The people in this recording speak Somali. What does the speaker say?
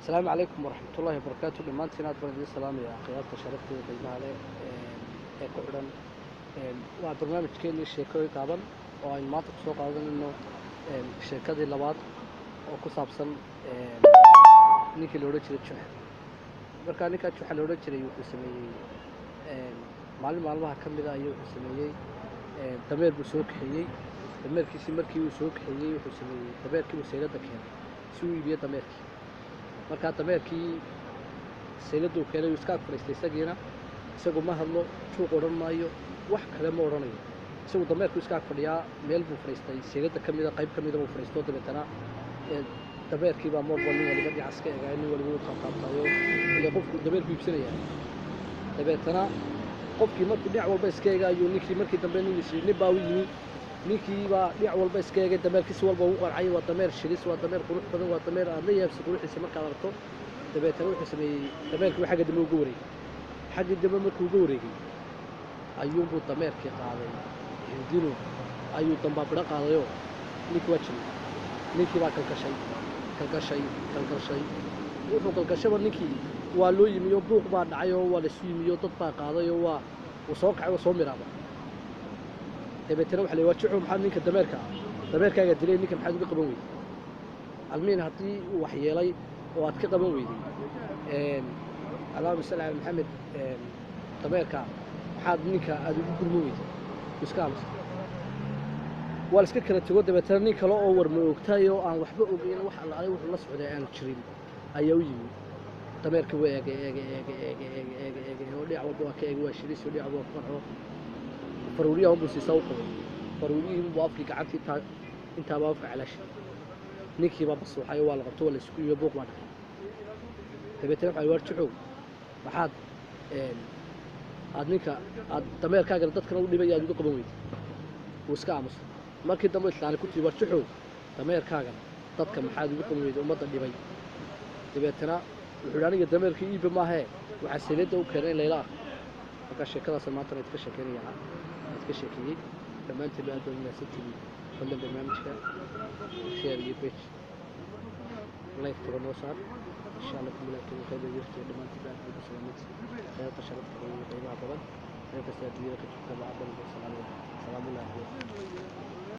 السلام عليكم ورحمة الله وبركاته. دمانتين aad baan idin salaamayaa qiyaasta sharafteeda qiimaha leh ee ku xidhan waa barnaamijkeennii sheekooyin gaaban oo aynu maanta kusoo qaadanayno sheekadii labaad oo ku saabsan ninkii la odhan jiray Juxe. Markaa ninkaa Juxe la odhan jiray wuxuu sameeyey maalin maalmaha ka mid ah ayuu wuxuu sameeyey dameer buu soo kaxeeyey. dameerkiisii markii uu soo kaxeeyey wuxuu sameeyey dameerkii uu saylada keenay si uu iibiyo dameerkii. markaa dameerkii sayladuu keenay uu iska ag fadhiistay isagiina isagu ma hadlo juuq odhan maayo wax kale ma odhanayo. isagu dameerku iska ag fadhiyaa meel buu fadhiistay saylada ka mida qayb ka mida buu fadhiistoo dabeetana dameerkii baa moodba nin waliba dhinac iska egaa nin waliba uu taabtaabtayo ile qofku dameerku iibsanayaa. dabeetana qofkii markuu dhinac walba iska eega ayuu ninkii markii dambe nin baa u yimi. ninkii baa dhinac walba iska eegay dameerkiisi walba ugu qancay. waa dameer shilis, waa dameer qurux badan, waa dameer aad la yaabsi quruxiisa markaad aragto. dabeetana wuxuu sameeyey dameerkii xagga dambe uga wareegay. xaggii dambe markuu uga wareegay ayuunbuu dameerkii qaaday hindinu ayuu dambaabidho qaadayoo ninkii waa jilay. ninkii baa kalgashay wuxuu kalgashaba ninkii waa loo yimi oo buuq baa dhacay oo waa lasu yimi oo dad baa qaaday oo waa uu soo kacay oo soo miraaba. dabeetana waxa la waa Juxe maxaad ninka dameerkaaga dilay ninka maxaad uga qaban weyday. almiin haddii uu wax yeelay oo aad ka qaban weyday allahumma salli ala maxamed dameerka maxaad ninka aad ugu gurman weyday iska aamus. waa la iska kala tego. dabeetana nin kale oo warma ogtaay oo aan waxba ogeyn wax alla wuxuu la socday aan jirin ayaa u yimi. dameerkii waa eegay oo dhinac walba waa ka eegay waa shilis oo dhinac walba ku qanco. faruuriyaha unbuu siisaa u qabay. faruuriyihii unbuu afkii gacantii intaaba afka calaashay. ninkii baa basuuxay waa la qabto waa la isku yimi buuq baa dhacay. dabeetana waxa waar Juxow maxaad aad ninka aad dameerkaagana dadkana u dhibay aad uga qaban weyday. wuu iska aamusay. markii dambe islaani ku tiri waar Juxow dameerkaagana dadka maxaad uga qaban weyday ummadda dhibay. dabeetana wuxuu yidhi aniga dameerkii iiba maahee waxaa sayladda u keenay in layla arko. markaa sheekadaas maanta idinka sheekeynayaa idinka sheekeeyey dhammaantiin aad baan wanaagsantihiin. fadlan barnaamijka share iyo page like toba noo saar insha allah kumulaakii khayr iyo waqti dhammaantiin aad baan salaamaynaa khayraadka sharafta iyo qiimaha badan meel kasta adduunyada ka jirta baa aad baan salaamaynaa. salaamu alaykum.